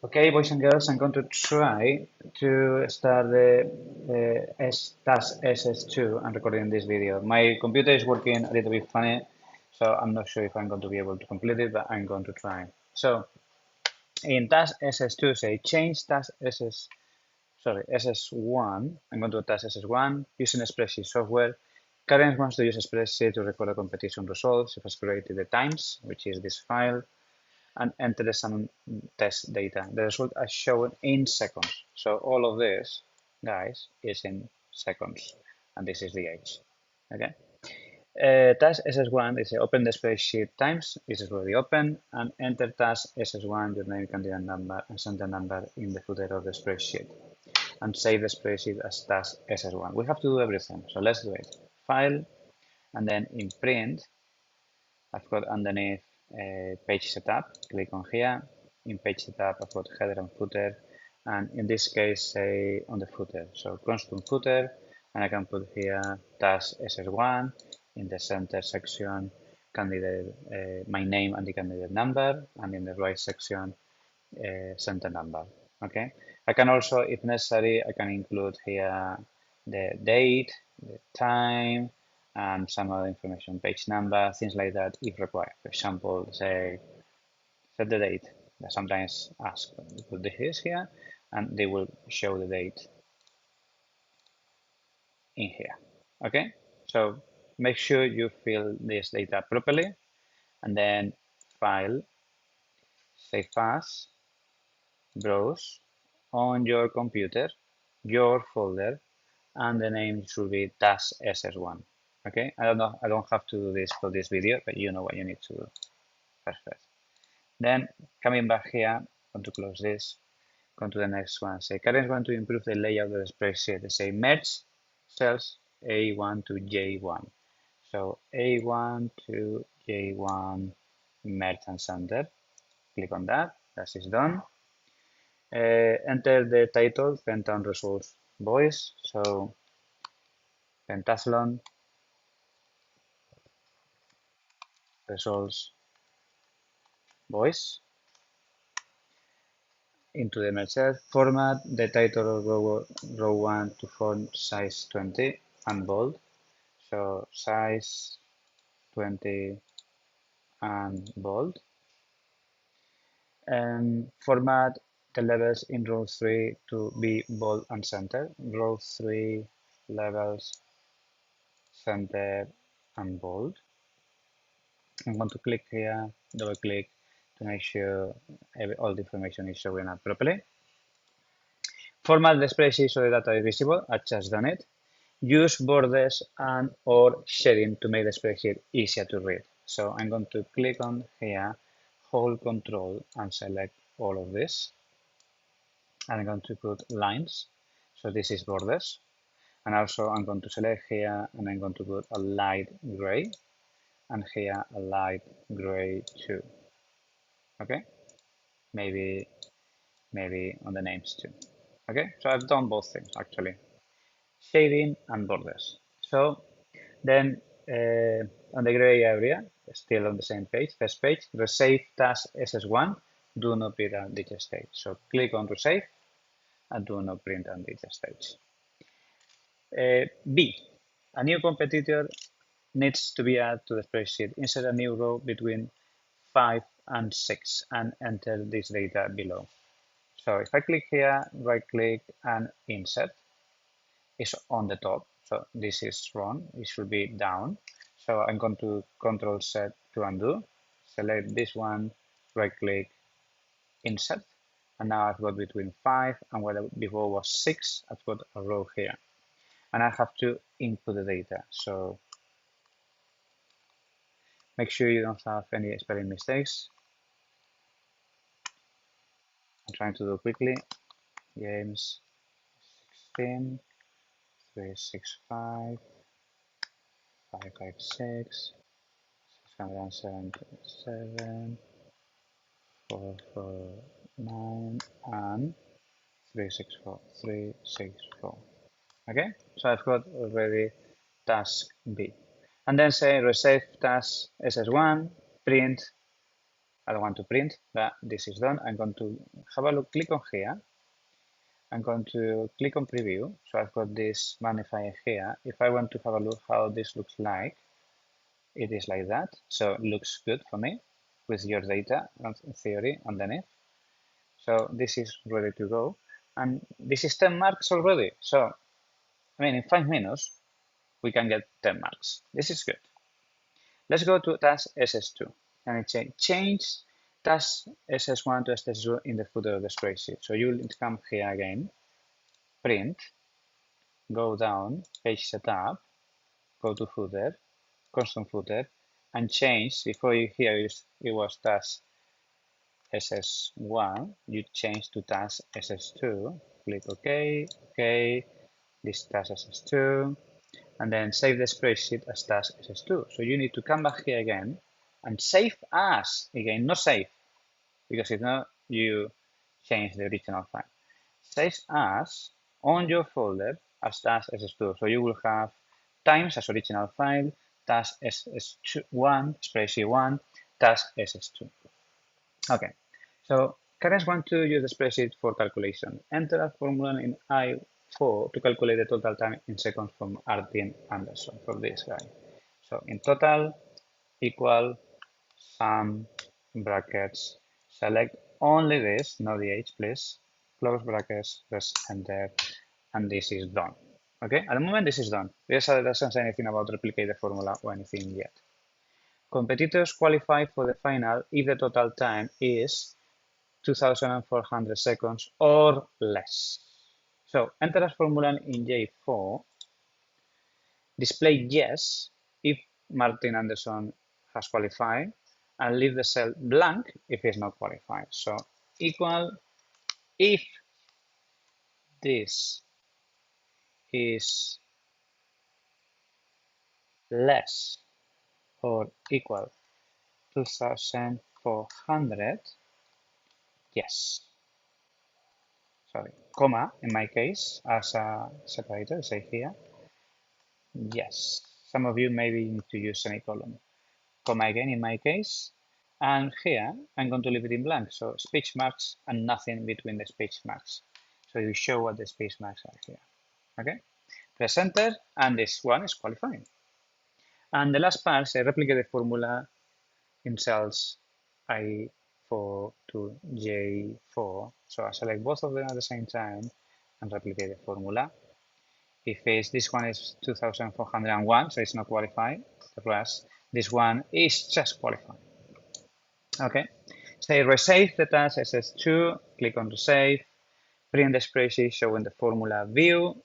Okay, boys and girls, I'm going to try to start the task SS2 and recording this video. My computer is working a little bit funny, so I'm not sure if I'm going to be able to complete it, but I'm going to try. So in task SS2, say change task SS1. I'm going to task SS1 using spreadsheet software. Karen wants to use spreadsheet to record the competition results. It has created the times, which is this file, and enter some test data. The result is shown in seconds. So all of this, guys, is in seconds, and this is the age. Okay. Task SS1 is open the spreadsheet times. This is already open, and enter task SS1, your name, candidate number, and center number in the footer of the spreadsheet, and save the spreadsheet as task SS1. We have to do everything, so let's do it. File, and then in print, I've got underneath page setup, click on here. In page setup, I've got header and footer, and in this case, say on the footer. So constant footer, and I can put here task SS1 in the center section, candidate, my name and the candidate number, and in the right section, center number. Okay. I can also, if necessary, I can include here the date, the time, and some other information, page number, things like that if required. For example, say set the date. They sometimes ask put this here, and they will show the date in here. Okay, so make sure you fill this data properly, and then file, save as, browse on your computer, your folder, and the name should be task SS1. Okay, I don't know, I don't have to do this for this video, but you know what you need to do first. Then coming back here, I want to close this, go to the next one. Say Karen want to improve the layout of the spreadsheet. They say merge cells A1 to J1. So A1 to J1 merge and center. Click on that. That is done. Enter the title, Pentathlon Results Voice. So Pentathlon Results Voice into the merge cell. Format the title of row 1 to font size 20 and bold. So size 20 and bold. And format the levels in row 3 to be bold and center. Row 3 levels, center and bold. I'm going to click here, double click to make sure all the information is showing up properly. Format the spreadsheet so the data is visible. I've just done it. Use borders and or shading to make the spreadsheet easier to read. So I'm going to click on here, hold Control and select all of this. I'm going to put lines. So this is borders. And also I'm going to select here and I'm going to put a light gray and here a light gray too. Okay, maybe on the names too. Okay, so I've done both things actually, shading and borders. So then on the gray area, still on the same page, first page, resave task SS1, do not print on digit stage. So click on resave and do not print on digit stage. B, a new competitor needs to be added to the spreadsheet. Insert a new row between 5 and 6 and enter this data below. So if I click here, right click and insert, it's on the top. So this is wrong, it should be down. So I'm going to Control Z to undo, select this one, right click, insert. And now I've got between 5 and what before was 6, I've got a row here. And I have to input the data. So make sure you don't have any spelling mistakes. I'm trying to do quickly. James 16, 365, 556, 677, 449, and 364. Okay, so I've got already task B. And then say resave task SS1, print I don't want to print, but this is done. I'm going to have a look, click on here. I'm going to click on preview. So I've got this magnifier here. If I want to have a look how this looks like, it is like that. So it looks good for me with your data in theory underneath. So this is ready to go. And this is 10 marks already. So, I mean, in 5 minutes, we can get 10 marks. This is good. Let's go to task SS2 and it says change task SS1 to SS2 in the footer of the spreadsheet. So you'll come here again, print, go down, page setup, go to footer, constant footer, and change. Before here it was task SS1, you change to task SS2, click OK, OK, this task SS2, and then save the spreadsheet as task SS2. So you need to come back here again and save as, again, not save, because if not, you change the original file. Save as on your folder as task SS2. So you will have times as original file, task SS1, spreadsheet 1, task SS2. Okay, so Karen's want to use the spreadsheet for calculation. Enter a formula in I4 to calculate the total time in seconds from Artin Anderson, for this guy. So in total, equal, sum, brackets, select only this, not the age, please. Close brackets, press enter, and this is done. Okay, at the moment this is done. This doesn't say anything about replicate the formula or anything yet. Competitors qualify for the final if the total time is 2,400 seconds or less. So enter a formula in J4, display yes if Martin Anderson has qualified, and leave the cell blank if he's not qualified. So equal if this is less or equal 2,400, yes. Sorry, comma in my case as a separator, say here, yes. Some of you maybe need to use semicolon. Comma again in my case, and here I'm going to leave it in blank, so speech marks and nothing between the speech marks. So you show what the speech marks are here. Okay, press enter, and this one is qualifying. And the last part is replicate the formula in cells I4 to J4. So I select both of them at the same time and replicate the formula. If it's, this one is 2,401, so it's not qualified, whereas this one is just qualified. Okay, say resave the task SS2, click on resave, print the spreadsheet showing the formula view,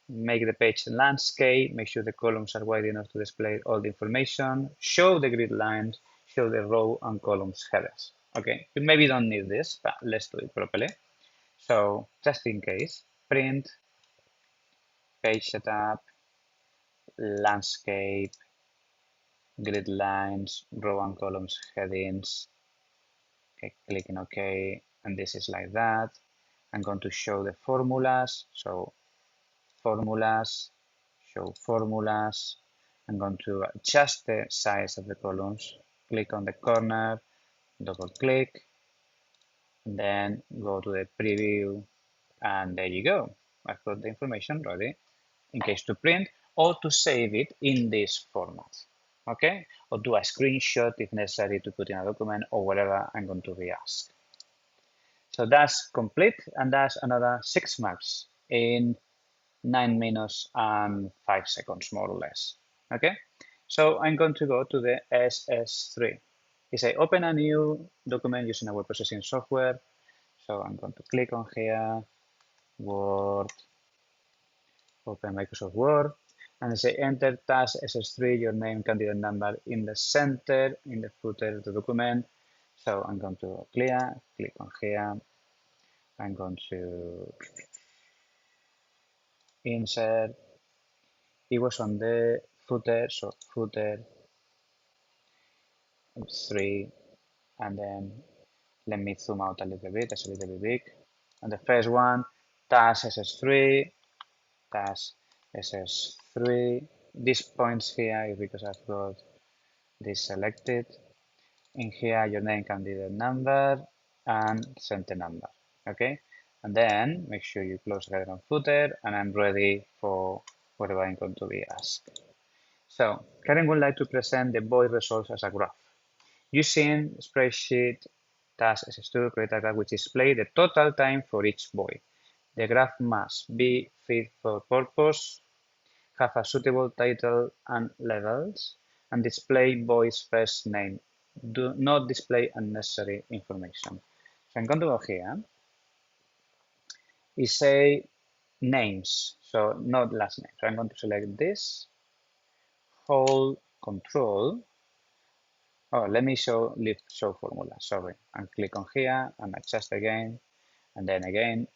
make the page landscape, make sure the columns are wide enough to display all the information, show the grid lines, show the row and columns headers. Okay, you maybe don't need this, but let's do it properly. So just in case, print, page setup, landscape, grid lines, row and columns headings. Okay, clicking OK, and this is like that. I'm going to show the formulas. So formulas, show formulas. I'm going to adjust the size of the columns. Click on the corner, double click, and then go to the preview, and there you go. I've got the information ready in case to print or to save it in this format. Okay, or do a screenshot if necessary to put in a document or whatever I'm going to be asked. So that's complete, and that's another 6 marks in 9 minutes and 5 seconds, more or less. Okay, so I'm going to go to the SS3. It's a open a new document using a word processing software. So I'm going to click on here, Word, open Microsoft Word, and say enter task SS3, your name, candidate number in the center, in the footer of the document. So I'm going to clear, click on here. I'm going to insert. It was on the footer, so footer 3, and then let me zoom out a little bit, it's a little bit big. And the first one, task SS3, task SS3. These points here is because I've got this selected. In here, your name can be the number and send the number. Okay, and then make sure you close header and footer, and I'm ready for whatever I'm going to be asked. So Karen would like to present the void results as a graph. Using spreadsheet task SS2, create a graph which displays the total time for each void. The graph must be fit for purpose, have a suitable title and levels, and display void's first name. Do not display unnecessary information. So I'm going to go here. It say names, so not last name. So I'm going to select this, hold control. Oh, let me leave show formula, sorry. And click on here and adjust again, and then again,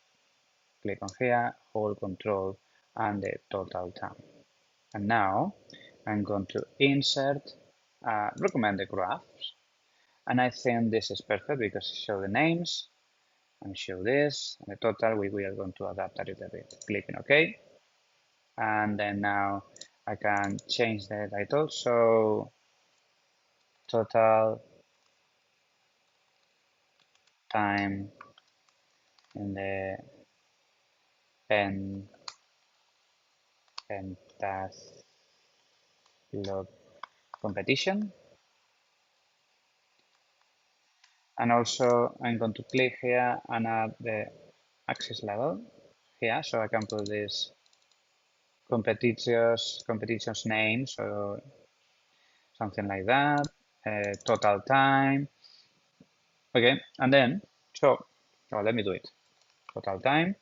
click on here, hold control and the total time. And now I'm going to insert recommended graphs. And I think this is perfect because it shows the names and show this. And the total, we are going to adapt a little bit. Clicking OK. And then now I can change the title. So total time in the pentathlon competition. And also I'm going to click here and add the access level here, so I can put this competitions name, so something like that, total time. Okay, and then let me do it. Total time.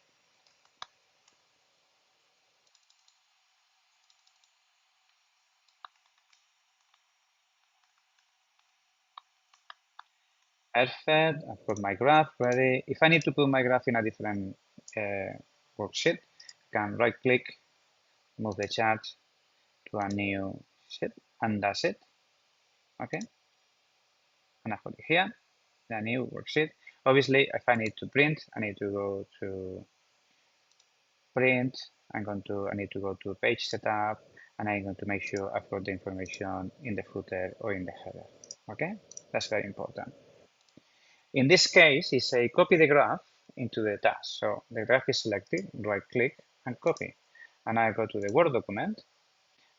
Perfect. I've got my graph ready. If I need to put my graph in a different worksheet, I can right click, move the chart to a new sheet, and that's it. Okay, and I put it here, the new worksheet. Obviously, if I need to print, I need to go to print. I need to go to page setup, and I'm going to make sure I've got the information in the footer or in the header. Okay, that's very important. In this case, it's a copy the graph into the task. So the graph is selected, right click and copy. And I go to the Word document.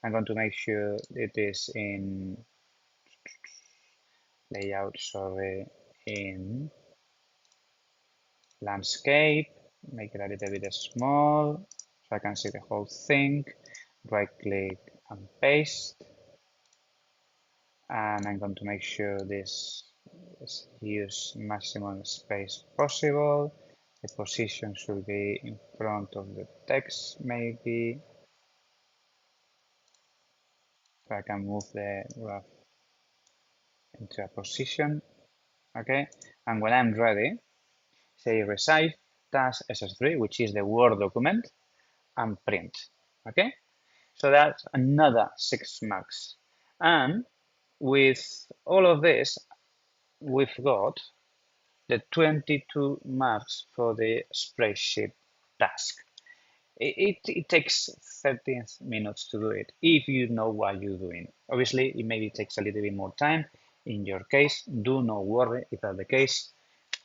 I'm going to make sure it is in layout, sorry, in landscape, make it a little bit small so I can see the whole thing. Right click and paste. And I'm going to make sure this is use maximum space possible. The position should be in front of the text, maybe. So I can move the graph into a position. Okay, and when I'm ready, say receive task SS3, which is the Word document, and print. Okay, so that's another 6 marks. And with all of this, we've got the 22 marks for the spreadsheet task. It takes 13 minutes to do it if you know what you're doing. Obviously, it maybe takes a little bit more time. In your case, do not worry if that's the case.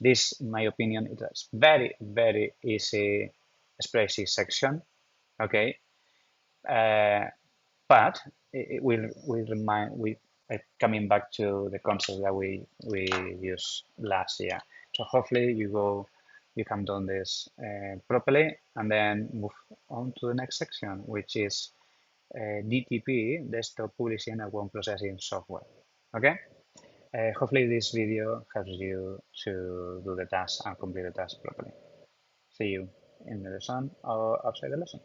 This, in my opinion, it is very, very easy spreadsheet section. Okay, but it will remind we coming back to the concept that we used last year. So hopefully you can do this properly and then move on to the next section, which is DTP, desktop publishing and word processing software. Okay. Hopefully this video helps you to do the task and complete the task properly. See you in the lesson or outside the lesson.